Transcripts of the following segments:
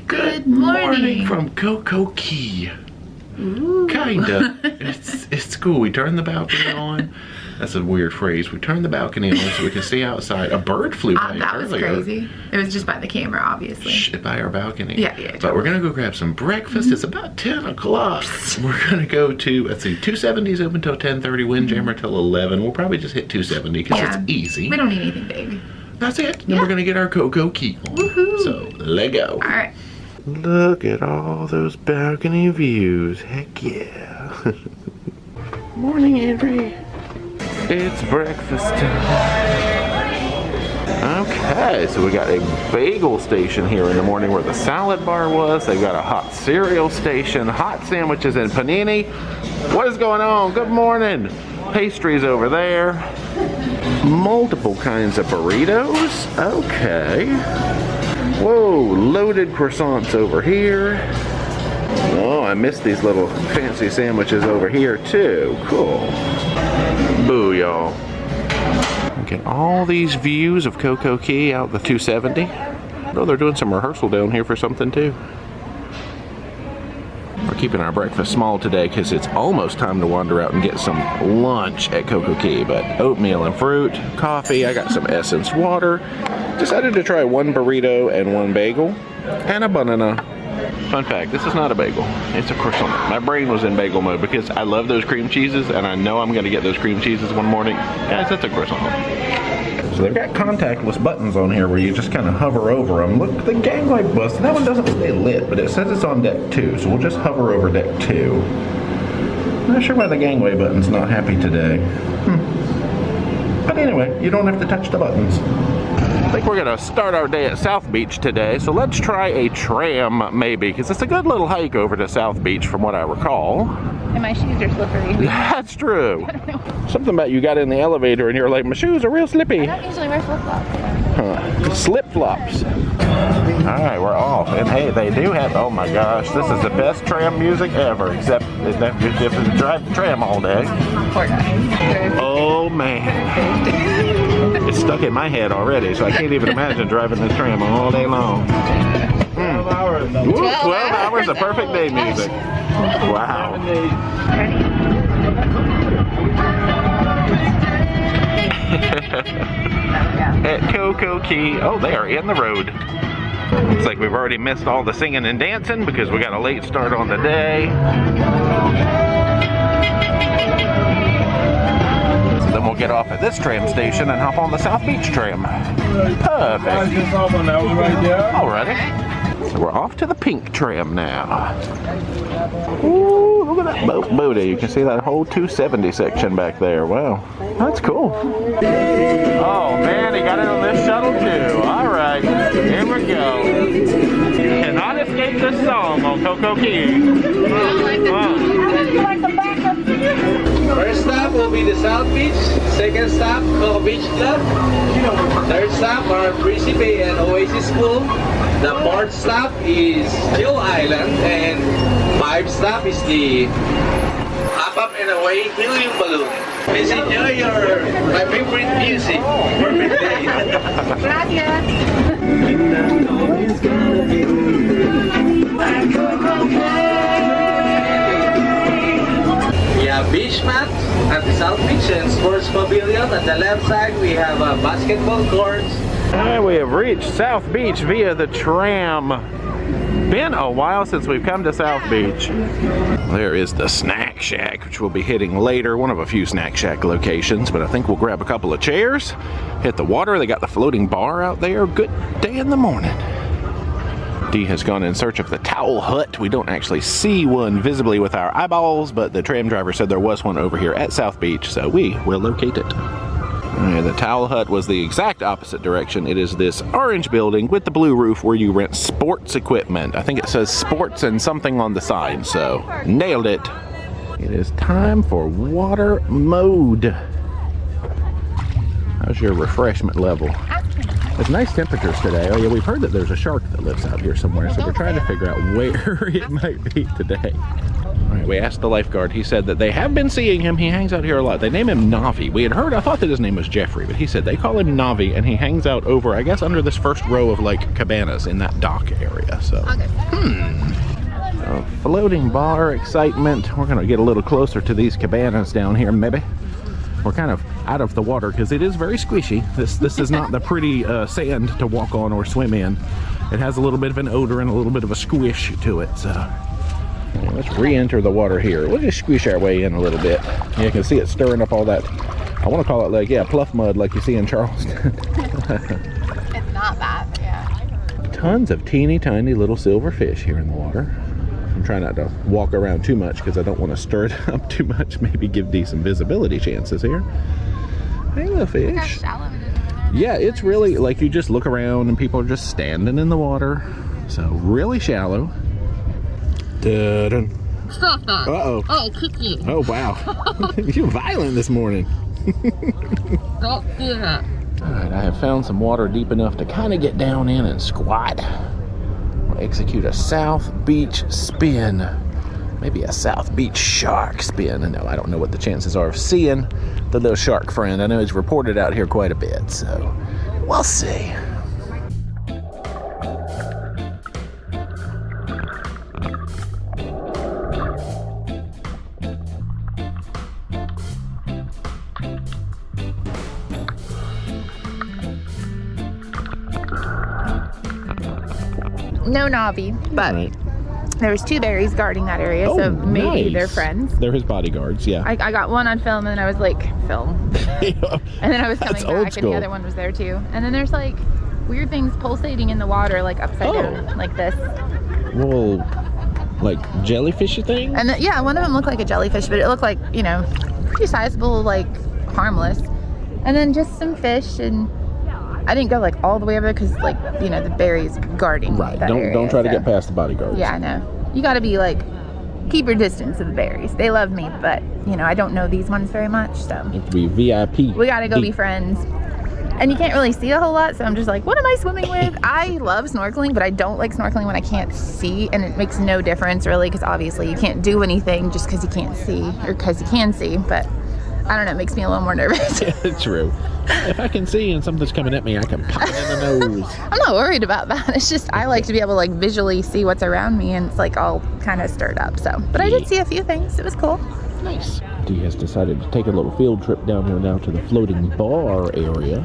Good morning from Coco Cay. Ooh. Kinda. It's cool. We turn the balcony on. That's a weird phrase. We turn the balcony on so we can see outside. A bird flew by That was earlier. crazy. It was just by the camera, obviously. By our balcony. Yeah, totally. But we're gonna go grab some breakfast. It's about 10 o'clock. We're gonna go to, let's see, 270's open till 10:30, Windjammer till 11. We'll probably just hit 270 because it's easy. We don't need anything big. That's it. Then we're gonna get our Coco Cay on. Woohoo. So, let go. All right. Look at all those balcony views. Heck yeah. Morning, Andrew. It's breakfast time. Okay, so we got a bagel station here in the morning where the salad bar was. They've got a hot cereal station, hot sandwiches and panini. What is going on? Good morning. Pastries over there. Multiple kinds of burritos. Okay. Whoa, loaded croissants over here. Oh, I missed these little fancy sandwiches over here too. Cool. Boo, y'all. Look at all these views of Coco Cay out the 270. Oh, they're doing some rehearsal down here for something too. We're keeping our breakfast small today because it's almost time to wander out and get some lunch at Coco Cay. But oatmeal and fruit, coffee, I got some Essence water. Decided to try one burrito and one bagel and a banana. Fun fact, this is not a bagel, it's a croissant. My brain was in bagel mode because I love those cream cheeses and I know I'm gonna get those cream cheeses one morning. Guys, that's a croissant. So they've got contactless buttons on here where you just kind of hover over them. Look, the gangway bus, that one doesn't stay lit, but it says it's on deck 2, so we'll just hover over deck 2. Not sure why the gangway button's not happy today. But anyway, you don't have to touch the buttons. I think we're gonna start our day at South Beach today, so let's try a tram maybe, because it's a good little hike over to South Beach from what I recall. And my shoes are slippery. That's true. I don't know. Something about you got in the elevator and you're like, my shoes are real slippy. I don't usually wear flip-flops. Huh. Slip-flops. Alright, we're off. And hey, they do have, oh my gosh, this is the best tram music ever, except if you have to drive the tram all day. Poor guy. Oh man. It's stuck in my head already, so I can't even imagine driving this tram all day long. 12 hours. Ooh, 12 hours of Perfect Day music. Wow. At Coco Cay. Oh, they are in the road. Looks like we've already missed all the singing and dancing because we got a late start on the day. So then we'll get off at this tram station and hop on the South Beach tram. Perfect. Alrighty. So we're off to the pink tram now. Ooh, look at that boat booty. You can see that whole 270 section back there. Wow, that's cool. Oh man, he got it on this shuttle too. Alright, here we go. Cannot escape this song on Coco Cay. Wow. First stop will be the South Beach. Second stop, Coco Beach Club. Third stop are Breezy Bay and Oasis Pool. The fourth stop is Hill Island, and 5th stop is the Up and Away Helium Balloon. Please enjoy my favorite music. Perfect Day. Gracias. We have beach mat at the South Beach and sports pavilion. At the left side, we have basketball courts. And we have reached South Beach via the tram. Been a while since we've come to South Beach. There is the Snack Shack, which we'll be hitting later. One of a few Snack Shack locations, but I think we'll grab a couple of chairs, hit the water. They got the floating bar out there. Good day in the morning. Dee has gone in search of the towel hut. We don't actually see one visibly with our eyeballs, but the tram driver said there was one over here at South Beach, so we will locate it. The towel hut was the exact opposite direction. It is this orange building with the blue roof where you rent sports equipment. I think it says sports and something on the side, so nailed it. It is time for water mode. How's your refreshment level? It's nice temperatures today. Oh yeah, we've heard that there's a shark that lives out here somewhere, so we're trying to figure out where it might be today. All right, We asked the lifeguard. He said that they have been seeing him. He hangs out here a lot. They name him Navi. We had heard, I thought that his name was Jeffrey, but he said they call him Navi, and he hangs out over, I guess, under this first row of like cabanas in that dock area. So, floating bar excitement. We're gonna get a little closer to these cabanas down here, maybe. We're kind of out of the water because it is very squishy. This is not the pretty sand to walk on or swim in. It has a little bit of an odor and a little bit of a squish to it. So let's re-enter the water here. We'll just squish our way in a little bit. You can see it stirring up all that, I want to call it like, yeah, pluff mud like you see in Charleston. It's not that, yeah. Tons of teeny tiny little silver fish here in the water. I'm trying not to walk around too much because I don't want to stir it up too much. Maybe give decent visibility chances here. Hey, little fish. Look how shallow it is. Yeah, it's really like you just look around and people are just standing in the water. So really shallow. Dun-dun. Stop that. Uh-oh. Oh, kick you. Oh, wow. You're violent this morning. Don't do that. All right, I have found some water deep enough to kind of get down in and squat. We'll execute a South Beach spin. Maybe a South Beach shark spin. No, I don't know what the chances are of seeing the little shark friend. I know he's reported out here quite a bit, so we'll see. No Navi, but Right. there was 2 berries guarding that area, so maybe nice. they're friends. They're his bodyguards, yeah. I got one on film, and then I was like, film. And then I was coming That's old back, school. and the other one was there too. And then there's like weird things pulsating in the water, like upside down, like this. Well, like jellyfishy thing? And then, yeah, one of them looked like a jellyfish, but it looked like, you know, pretty sizable, like harmless. And then just some fish, and I didn't go like all the way over because, like, you know, the berries guarding. Right. that Don't area, try to so. get past the bodyguards. Yeah, I know. You got to be like, keep your distance of the berries. They love me, but you know, I don't know these ones very much, so You have to be VIP. we got to go be friends. And you can't really see a whole lot, so I'm just like, what am I swimming with? I love snorkeling, but I don't like snorkeling when I can't see, and it makes no difference really, because obviously you can't do anything just because you can't see, or because you can see, but I don't know, it makes me a little more nervous. True. If I can see and something's coming at me, I can pop it in the nose. I'm not worried about that. It's just I like to be able to like visually see what's around me, and it's like all kind of stirred up. So, but I did see a few things. It was cool. Nice. Dee has decided to take a little field trip down here now to the floating bar area.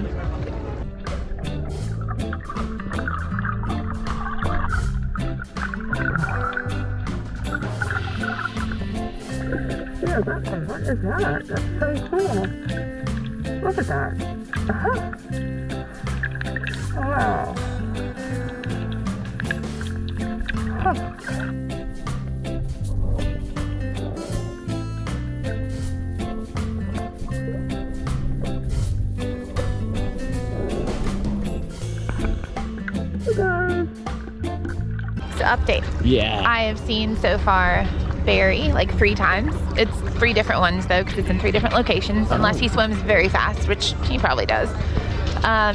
Yeah, what is that? That's so cool. Look at that. Uh-huh. Wow. Huh. So update. Yeah. I have seen so far Barry like 3 times. It's 3 different ones though, because it's in 3 different locations, unless he swims very fast, which he probably does.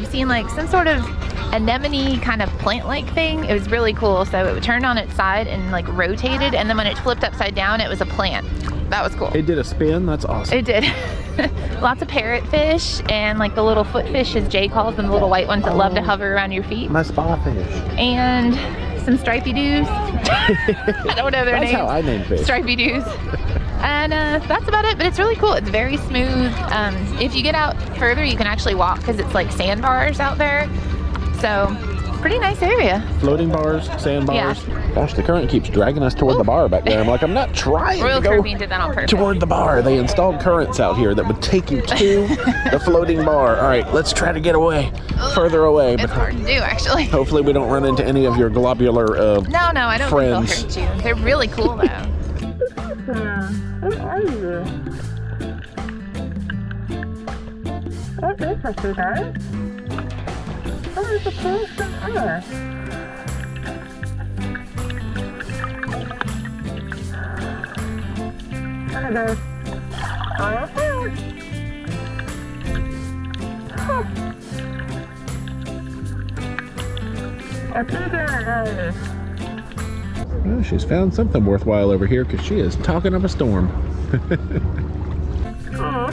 Seeing like some sort of anemone kind of plant-like thing. It was really cool. So it would turn on its side and like rotated, and then when it flipped upside down, it was a plant. That was cool. It did a spin. That's awesome. It did. Lots of parrotfish and like the little footfish, as Jay calls them, the little white ones that love to hover around your feet. My spa fish. And some stripey doos. I don't know their names. That's how I name fish. Stripey doos. And that's about it, but it's really cool. It's very smooth. If you get out further, you can actually walk because it's like sandbars out there. So pretty nice area. Floating bars, sandbars. Yeah. Gosh, the current keeps dragging us toward the bar back there. I'm like, I'm not trying Royal to go Caribbean did that on purpose. toward the bar. They installed currents out here that would take you to the floating bar. All right, let's try to get away, further away. It's hard to do, actually. Hopefully we don't run into any of your globular No, I don't friends. think they'll hurt you. They're really cool, though. Where are you? What is this, you guys? What is the person here? Hello. Oh, huh. A PJ. Well, she's found something worthwhile over here because she is talking up a storm. Oh,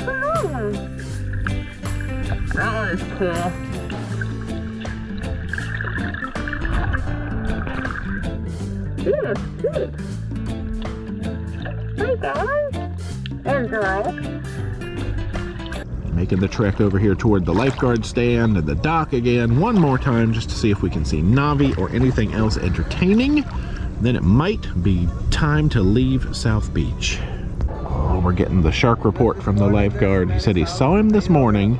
that one is cool. Yeah, good. Hey guys and girls. Making the trek over here toward the lifeguard stand and the dock again one more time just to see if we can see Navi or anything else entertaining. Then it might be time to leave South Beach. Oh, we're getting the shark report from the lifeguard. He said he saw him this morning,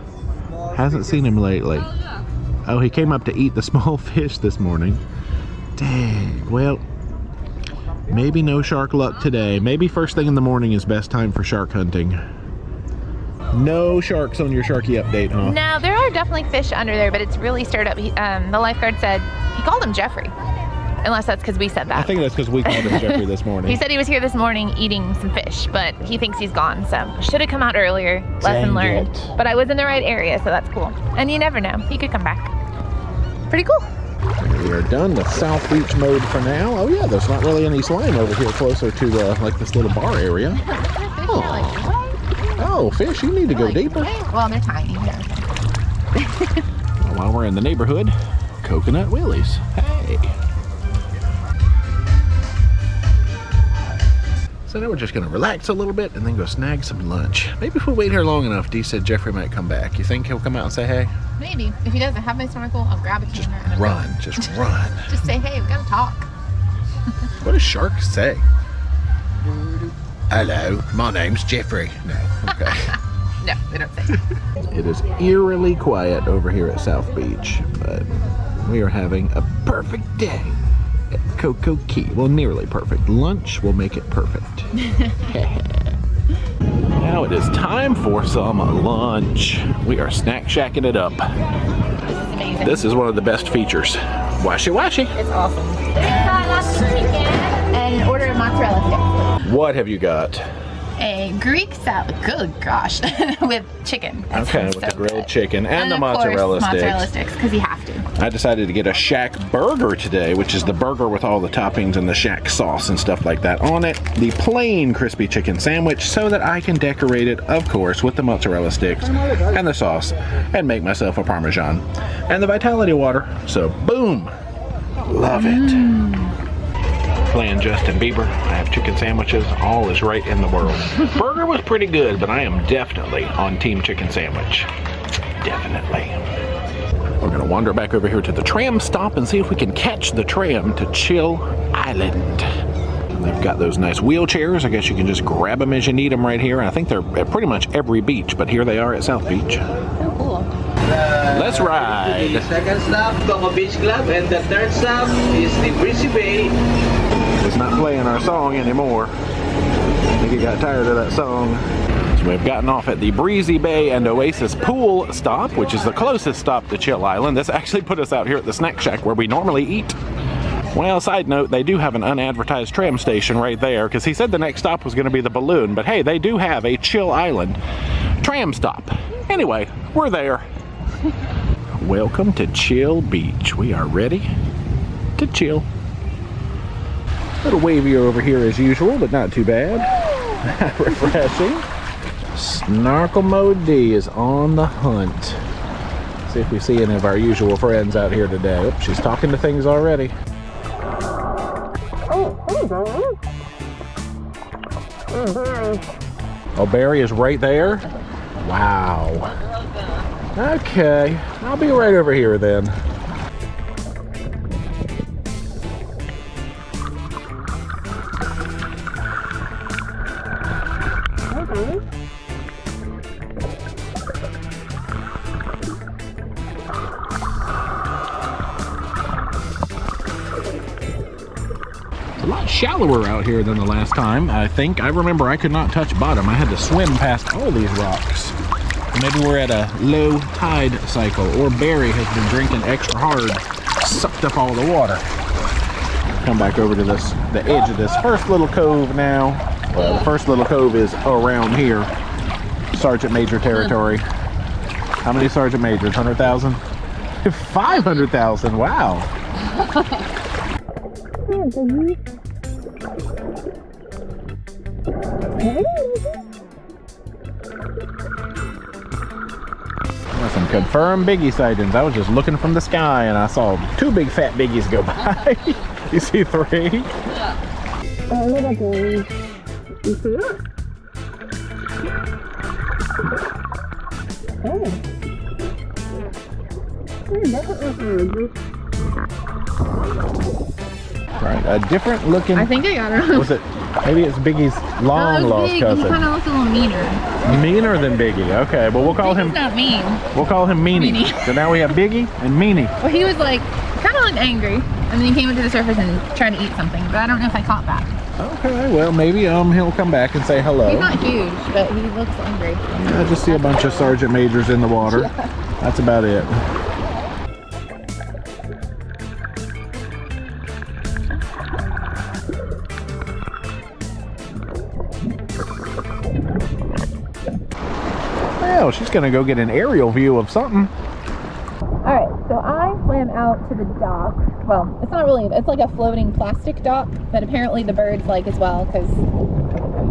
hasn't seen him lately. Oh, he came up to eat the small fish this morning. Dang, well, maybe no shark luck today. Maybe first thing in the morning is best time for shark hunting. No sharks on your Sharky update, huh? No, there are definitely fish under there, but it's really stirred up. The lifeguard said he called him Jeffrey. Unless that's because we said that. I think that's because we called him Jeffrey this morning. He said he was here this morning eating some fish, but he thinks he's gone, so should have come out earlier. Lesson learned. But I was in the right area, so that's cool. And you never know, he could come back. Pretty cool. We are done with South Beach mode for now. Oh yeah, there's not really any slime over here closer to like this little bar area. Oh, fish, you need to go deeper. Well, they're tiny. While we're in the neighborhood, Coconut Willies. Hey. So now we're just gonna relax a little bit and then go snag some lunch. Maybe if we wait here long enough, Dee said Jeffrey might come back. You think he'll come out and say hey? Maybe. If he doesn't have my snorkel, I'll grab a camera and Run, just run. Just say, hey, we gotta talk. What does sharks say? Hello, my name's Jeffrey. No, okay. No, they don't say. It is eerily quiet over here at South Beach, but we are having a perfect day at Coco Cay. Well, nearly perfect. Lunch will make it perfect. Now it is time for some lunch. We are snack shacking it up. This is amazing. This is one of the best features. Washy washy. It's awesome. And order of mozzarella sticks. What have you got? A Greek salad, good gosh, with chicken. That Okay, sounds with so the grilled good. chicken and the of mozzarella course, sticks. mozzarella sticks, because you have to. I decided to get a Shack burger today, which is the burger with all the toppings and the Shack sauce and stuff like that on it. The plain crispy chicken sandwich, so that I can decorate it, of course, with the mozzarella sticks and the sauce and make myself a Parmesan. And the Vitality water. So, boom! Love it. Playing Justin Bieber. I have chicken sandwiches. All is right in the world. Burger was pretty good, but I am definitely on team chicken sandwich. Definitely. We're gonna wander back over here to the tram stop and see if we can catch the tram to Chill Island. They've got those nice wheelchairs. I guess you can just grab them as you need them right here. I think they're at pretty much every beach, but here they are at South Beach. So cool. Let's ride. The second stop, Coco Beach Club, and the third stop is the Breezy Bay. It's not playing our song anymore. I think he got tired of that song. So we've gotten off at the Breezy Bay and Oasis Pool stop, which is the closest stop to Chill Island. This actually put us out here at the snack shack where we normally eat. Well, side note, they do have an unadvertised tram station right there, because he said the next stop was going to be the Balloon, but hey, they do have a Chill Island tram stop. Anyway, we're there. Welcome to Chill Beach. We are ready to chill. A little wavier over here as usual, but not too bad. Refreshing. Snorkel Mode D is on the hunt. See if we see any of our usual friends out here today. Oh, she's talking to things already. Oh, hey Barry. Hey Barry. Oh, Barry is right there? Wow. Okay, I'll be right over here then. It's a lot shallower out here than the last time, I think. I remember I could not touch bottom. I had to swim past all these rocks. Maybe we're at a low tide cycle, or Barry has been drinking extra hard, sucked up all the water. Come back over to the edge of this first little cove now. Well, the first little cove is around here. Sergeant Major territory. How many Sergeant Majors? 100,000? 500,000, wow. Some confirmed biggie sightings. I was just looking from the sky and I saw 2 big fat biggies go by. You see 3? Oh, look at those. You see it? Oh. Right, a different looking. I think I got her. Was it? Maybe it's Biggie's long lost cousin. He kind of looks a little meaner. Meaner than Biggie. Okay, well we'll call him. He's not mean. We'll call him Meanie. So now we have Biggie and Meanie. Well, he was like kind of looked angry, and then he came into the surface and tried to eat something, but I don't know if I caught that. Okay, well maybe he'll come back and say hello. He's not huge, but he looks angry. I just see a bunch of sergeant majors in the water. Yeah. That's about it. Well, she's gonna go get an aerial view of something. Alright, so I swam out to the dock. Well, it's not really, it's like a floating plastic dock that apparently the birds like as well, because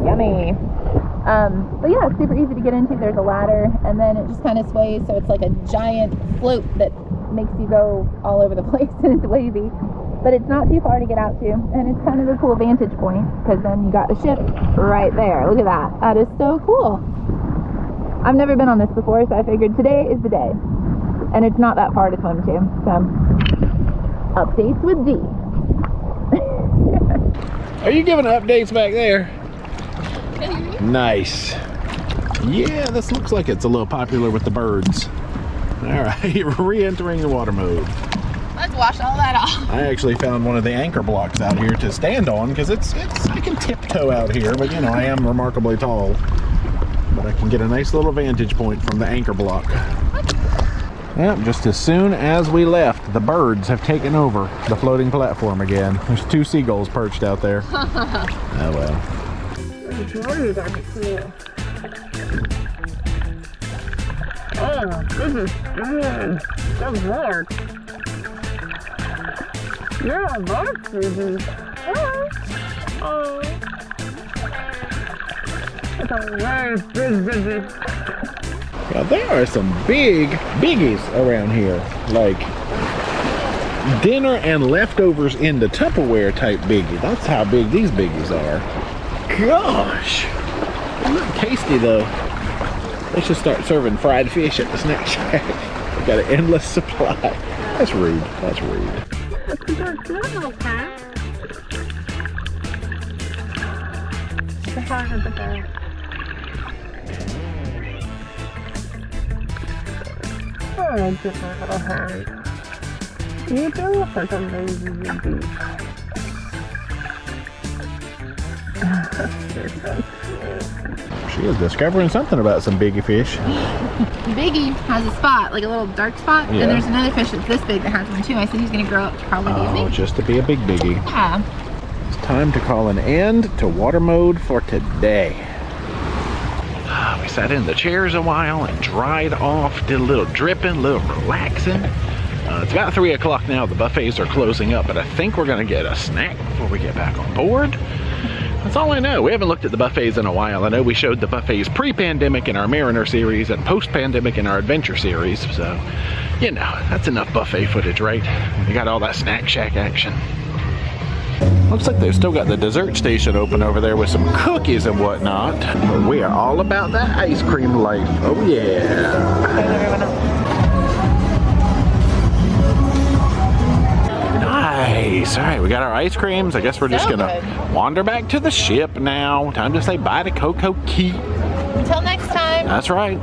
yummy. But yeah, it's super easy to get into. There's a ladder, and then it just kind of sways, so it's like a giant float that makes you go all over the place, and it's wavy. But it's not too far to get out to, and it's kind of a cool vantage point, because then you got the ship right there. Look at that. That is so cool. I've never been on this before, so I figured today is the day. And it's not that far to swim to, so updates with D. Are you giving updates back there? Nice. Yeah, this looks like it's a little popular with the birds. All right, re-entering the water mode. Let's wash all that off. I actually found one of the anchor blocks out here to stand on because it's I can tiptoe out here, but you know, I am remarkably tall. But I can get a nice little vantage point from the anchor block. Yep, just as soon as we left, the birds have taken over the floating platform again. There's 2 seagulls perched out there. Oh well. Oh, this is good. So hard. Yeah, that's busy. Oh. It's a very busy. Now there are some big biggies around here, like dinner and leftovers in the Tupperware type biggie. That's how big these biggies are. Gosh, they look tasty though. They should start serving fried fish at the snack shack. They've got an endless supply. That's rude. That's rude. Oh, get my little hand. You do look like a lazy baby. She is discovering something about some biggie fish. Biggie has a spot, like a little dark spot, Yeah. and there's another fish that's this big that has one too. I said he's gonna grow up to probably be a Oh, big. just to be a big biggie. Yeah. It's time to call an end to water mode for today. We sat in the chairs a while and dried off, did a little dripping, a little relaxing. It's about 3 o'clock now. The buffets are closing up, but I think we're gonna get a snack before we get back on board. That's all I know. We haven't looked at the buffets in a while. I know we showed the buffets pre-pandemic in our Mariner series and post-pandemic in our Adventure series, so, you know, that's enough buffet footage, right? We got all that snack shack action. Looks like they've still got the dessert station open over there with some cookies and whatnot. But we are all about that ice cream life. Oh yeah. Nice. All right, we got our ice creams. I guess we're just gonna wander back to the ship now. Time to say bye to Coco Cay. Until next time. That's right.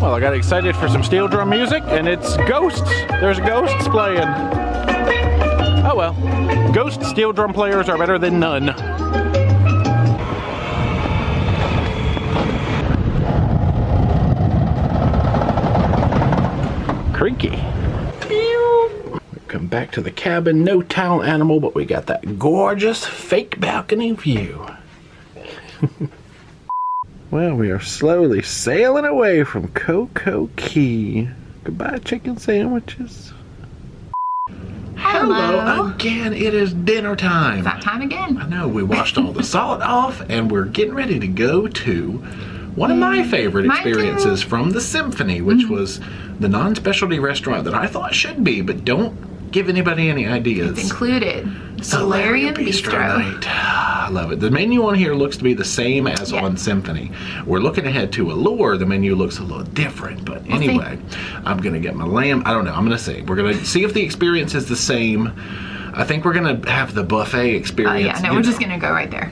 Well, I got excited for some steel drum music, and it's ghosts. There's ghosts playing. Oh well. Ghost steel drum players are better than none. Creaky. Come back to the cabin. No towel animal, but we got that gorgeous fake balcony view. Well, we are slowly sailing away from Coco Cay. Goodbye, chicken sandwiches. Hello. Again, it is dinner time. That time again. I know, we washed all the salt off and we're getting ready to go to one of my favorite experiences from the Symphony, which was the non-specialty restaurant that I thought should be, but don't give anybody any ideas. It's included. Solarium Bistro. Night. I love it. The menu on here looks to be the same as on Symphony. We're looking ahead to Allure. The menu looks a little different, but anyway, I'm gonna get my lamb. I don't know, I'm gonna see. We're gonna see if the experience is the same. I think we're gonna have the buffet experience. Yeah, no, we're just gonna go right there.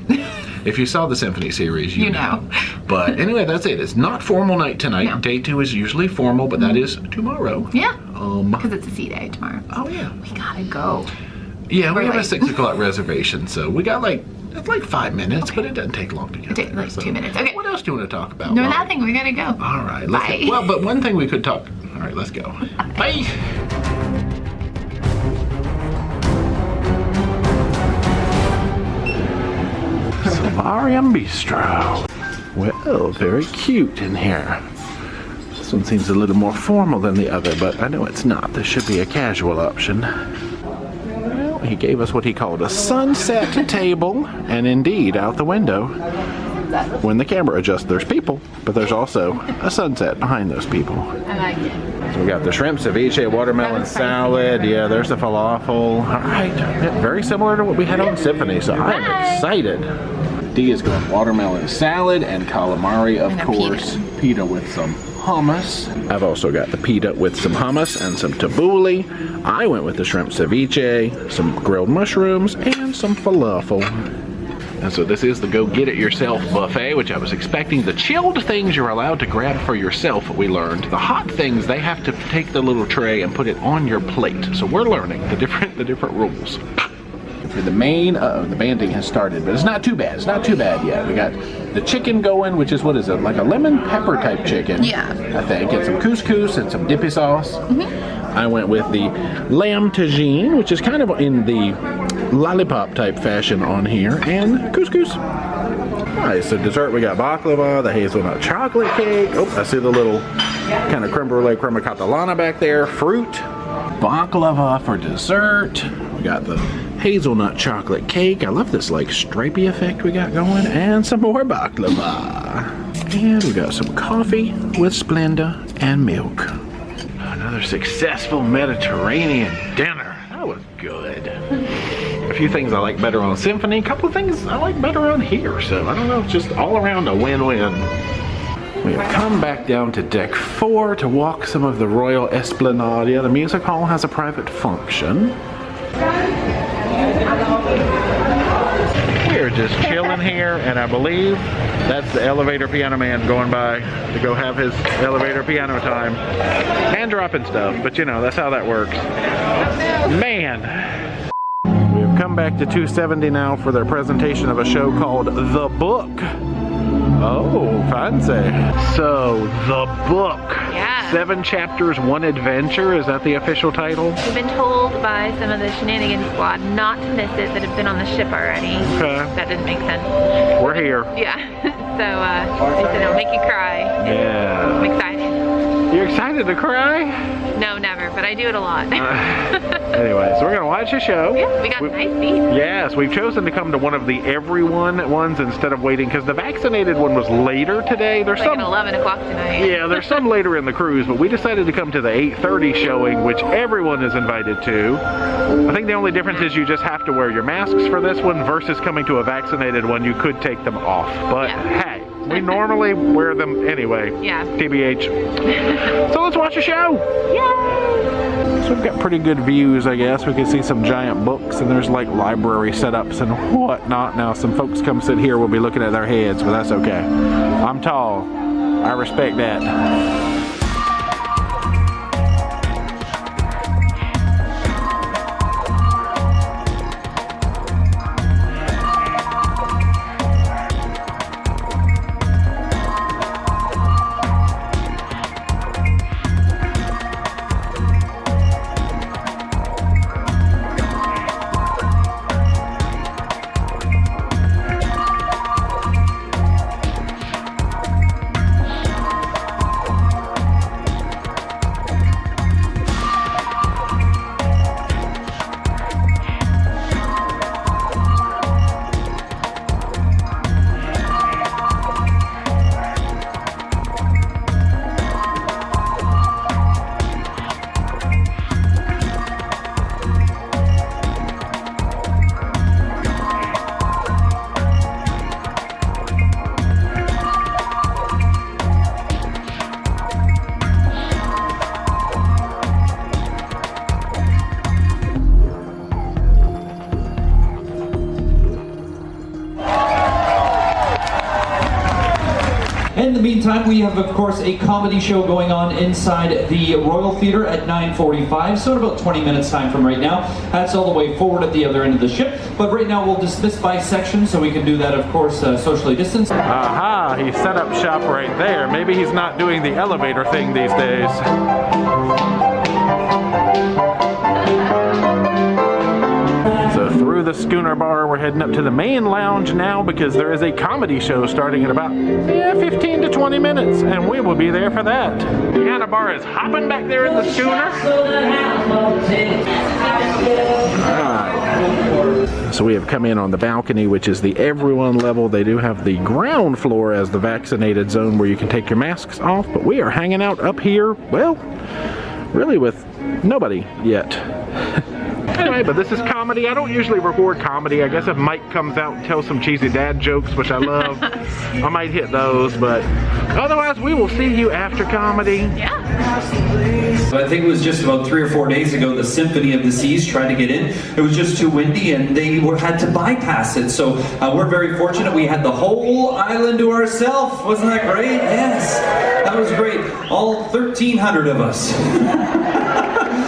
If you saw the Symphony series, you know. But anyway, that's it. It's not formal night tonight. No. Day 2 is usually formal, but that is tomorrow. Yeah, because it's a sea day tomorrow. Oh yeah. We gotta go. Yeah, we have a 6 o'clock reservation, so we got like 5 minutes, but it doesn't take long to get there. It takes like 2 minutes. Okay. What else do you want to talk about? No, nothing. We gotta go. All right, let's go. Well, but one thing we could talk. All right, let's go. Bye. Solarium Bistro. Well, very cute in here. This one seems a little more formal than the other, but I know it's not. This should be a casual option. Well, he gave us what he called a sunset table, and indeed, out the window, when the camera adjusts, there's people, but there's also a sunset behind those people. I like it. So we got the shrimp ceviche, watermelon salad. Yeah, there's the falafel. All right, yeah, very similar to what we had on Symphony, so I'm excited. D is going watermelon salad and calamari, of course. Pita with some hummus. I've also got the pita with some hummus and some tabbouleh. I went with the shrimp ceviche, some grilled mushrooms, and some falafel. And so this is the go get it yourself buffet, which I was expecting. The chilled things you're allowed to grab for yourself, we learned. The hot things, they have to take the little tray and put it on your plate. So we're learning the different rules. The main, the banding has started, but it's not too bad. It's not too bad yet. We got the chicken going, which is, what is it, like a lemon pepper type chicken? Yeah. I think. And some couscous and some dippy sauce. I went with the lamb tagine, which is kind of in the lollipop type fashion on here, and couscous. Alright, so dessert we got baklava, the hazelnut chocolate cake. Oh, I see the little kind of creme brulee crema catalana back there. Fruit. Baklava for dessert. We got the hazelnut chocolate cake. I love this like stripey effect we got going. And some more baklava. And we got some coffee with Splenda and milk. Another successful Mediterranean dinner. That was good. A few things I like better on Symphony. A couple of things I like better on here. So I don't know, just all around a win-win. We have come back down to deck 4 to walk some of the Royal Esplanade. Yeah, the music hall has a private function. We're just chilling here, and I believe that's the elevator piano man going by to go have his elevator piano time. And dropping stuff, but you know, that's how that works. Man! We have come back to 270 now for their presentation of a show called The Book. Oh, fancy. So, The Book. Yeah. 7 chapters, 1 adventure. Is that the official title? We've been told by some of the shenanigans squad not to miss it, that have been on the ship already. Okay. That didn't make sense. We're here. Yeah. So, they said it'll make you cry. Yeah. I'm excited. You're excited to cry? No, never, but I do it a lot. Anyway, so we're going to watch the show. Yeah, we got nice seats. Yes, we've chosen to come to one of the everyone ones instead of waiting, because the vaccinated one was later today. There's like some at 11 o'clock tonight. Yeah, there's some later in the cruise, but we decided to come to the 8:30 showing, which everyone is invited to. I think the only difference is you just have to wear your masks for this one versus coming to a vaccinated one. You could take them off, but hey, we normally wear them anyway. Yeah. TBH. So let's watch the show. Yay! So we've got pretty good views, I guess. We can see some giant books, and there's like library setups and whatnot. Now, some folks come sit here, we'll be looking at their heads, but that's okay. I'm tall. I respect that. meantime, we have, of course, a comedy show going on inside the Royal Theater at 9:45, so in about 20 minutes time from right now. That's all the way forward at the other end of the ship, but right now we'll dismiss by section, so we can do that, of course, socially distanced. Aha, he set up shop right there. Maybe he's not doing the elevator thing these days. So through the schooner bar, we're heading up to the main lounge now because there is a comedy show starting in about 15 to 20 minutes, and we will be there for that. Deanna Bar is hopping back there in the schooner. Alright. So we have come in on the balcony, which is the everyone level. They do have the ground floor as the vaccinated zone where you can take your masks off, but we are hanging out up here, well, really with nobody yet. Anyway, but this is comedy. I don't usually record comedy. I guess if Mike comes out and tells some cheesy dad jokes, which I love, I might hit those, but otherwise we will see you after comedy. Yeah. I think it was just about 3 or 4 days ago, the Symphony of the Seas tried to get in. It was just too windy and they had to bypass it. So we're very fortunate. We had the whole island to ourselves. Wasn't that great? Yes, that was great. All 1,300 of us.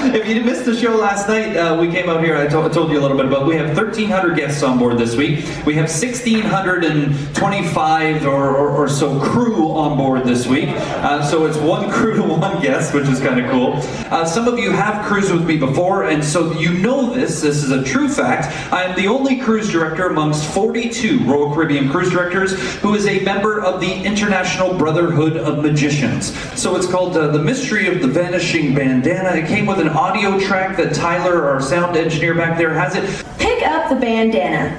If you missed the show last night, we came out here, I told you a little bit about, we have 1,300 guests on board this week. We have 1,625 or so crew on board this week. So it's one crew to one guest, which is kind of cool. Some of you have cruised with me before, and so you know this is a true fact. I am the only cruise director amongst 42 Royal Caribbean cruise directors who is a member of the International Brotherhood of Magicians. So it's called The Mystery of the Vanishing Bandana. It came with an audio track that Tyler, our sound engineer back there, has it. Pick up the bandana.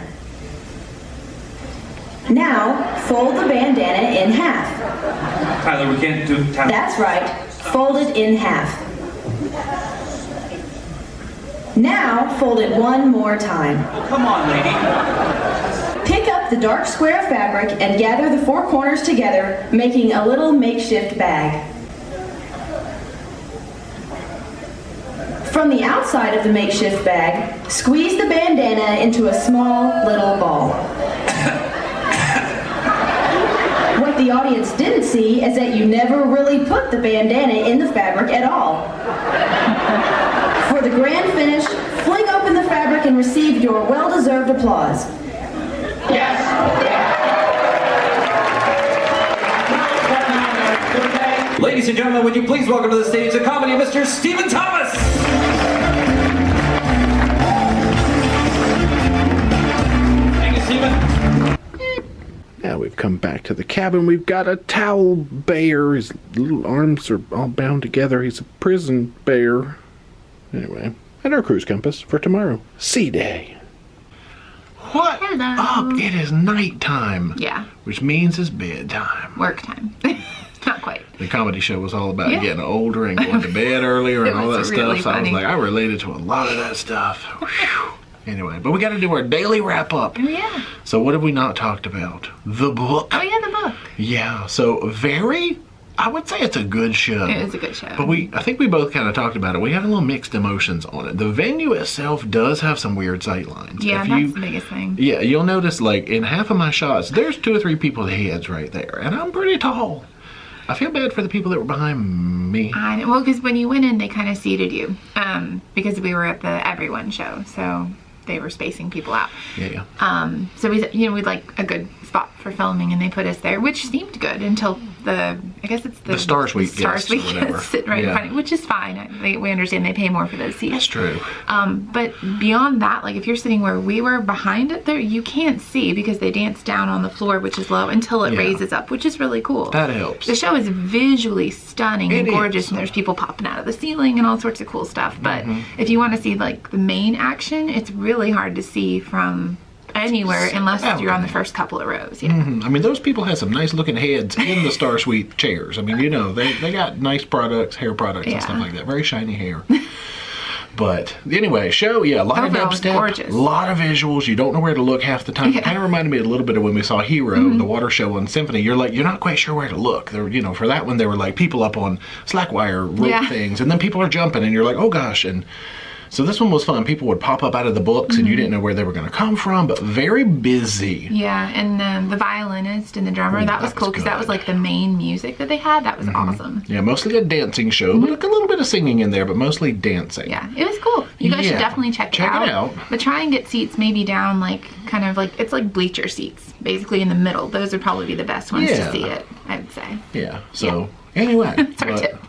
Now, fold the bandana in half. Tyler, we can't do tap. That's right. Fold it in half. Now, fold it one more time. Oh, come on, lady. Pick up the dark square of fabric and gather the four corners together, making a little makeshift bag. From the outside of the makeshift bag, squeeze the bandana into a small little ball. What the audience didn't see is that you never really put the bandana in the fabric at all. For the grand finish, fling open the fabric and receive your well-deserved applause. Yes! Ladies and gentlemen, would you please welcome to the stage the comedy of Mr. Stephen Thomas! Thank you, Stephen. Now we've come back to the cabin. We've got a towel bear. His little arms are all bound together. He's a prison bear. Anyway, and our cruise compass for tomorrow. Sea day. What up? It is nighttime. Yeah. Which means it's bedtime. Work time. Not quite. The comedy show was all about getting older and going to bed earlier and all that really stuff. So funny. I was like, I related to a lot of that stuff. Whew. Anyway, but we got to do our daily wrap up. Oh, yeah. So what have we not talked about? The book. Oh, yeah, the book. Yeah, so I would say it's a good show. It is a good show. But I think we both kind of talked about it. We had a little mixed emotions on it. The venue itself does have some weird sight lines. Yeah, that's the biggest thing. Yeah, you'll notice like in half of my shots, there's 2 or 3 people's heads right there. And I'm pretty tall. I feel bad for the people that were behind me. I know, well, because when you went in, they kind of seated you. Because we were at the Everyone show, so they were spacing people out. Yeah. So we'd like a good spot for filming, and they put us there, which seemed good until I guess it's the Star Suite guests sit right in front of you, which is fine. We understand they pay more for those seats. That's true. But beyond that, like if you're sitting where we were behind it there, you can't see because they dance down on the floor, which is low, until it raises up, which is really cool. That helps. The show is visually stunning and gorgeous, and there's people popping out of the ceiling and all sorts of cool stuff. But if you want to see like the main action, it's really hard to see from anywhere unless you're on the first couple of rows. Yeah. I mean, those people have some nice looking heads in the Star Suite chairs. I mean, you know, they got nice products, hair products and stuff like that. Very shiny hair. But anyway, show, a lot of dubstep, a lot of visuals. You don't know where to look half the time. It kind of reminded me a little bit of when we saw Hero, the water show on Symphony. You're like, you're not quite sure where to look. There, you know, for that one, there were like people up on slack wire rope things, and then people are jumping, and you're like, oh gosh. And So this one was fun. People would pop up out of the books and you didn't know where they were going to come from, but very busy. Yeah, and the violinist and the drummer, that was cool because that was like the main music that they had. That was awesome. Yeah, mostly a dancing show, but a little bit of singing in there, but mostly dancing. Yeah, it was cool. You guys should definitely check it out. But try and get seats maybe down like kind of like, it's like bleacher seats, basically in the middle. Those would probably be the best ones to see it, I would say. Yeah, so anyway,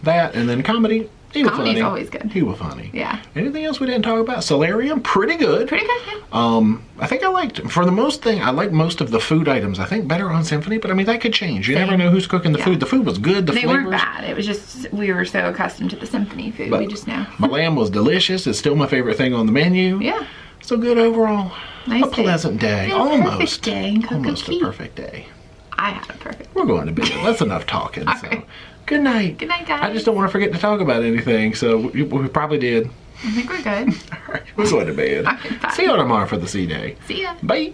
that and then comedy. He was Comedy's funny. always good. He was funny. Yeah. Anything else we didn't talk about? Solarium, pretty good. Pretty good, yeah. I think I liked, for the most thing, I liked most of the food items. I think better on Symphony, but I mean, that could change. You never know who's cooking the food. The food was good, the flavors. They weren't bad. It was just, we were so accustomed to the Symphony food. But we just know. My lamb was delicious. It's still my favorite thing on the menu. Yeah. So good overall. Nice a pleasant day. Yeah, Almost. Perfect day in CocoCay. Almost a perfect day. I had a perfect. We're going to bed. That's enough talking. So. Right. Good night. Good night, guys. I just don't want to forget to talk about anything, so we probably did. I think we're good. All right, we're going to bed. All right, bye. See you tomorrow for the sea day. See ya. Bye.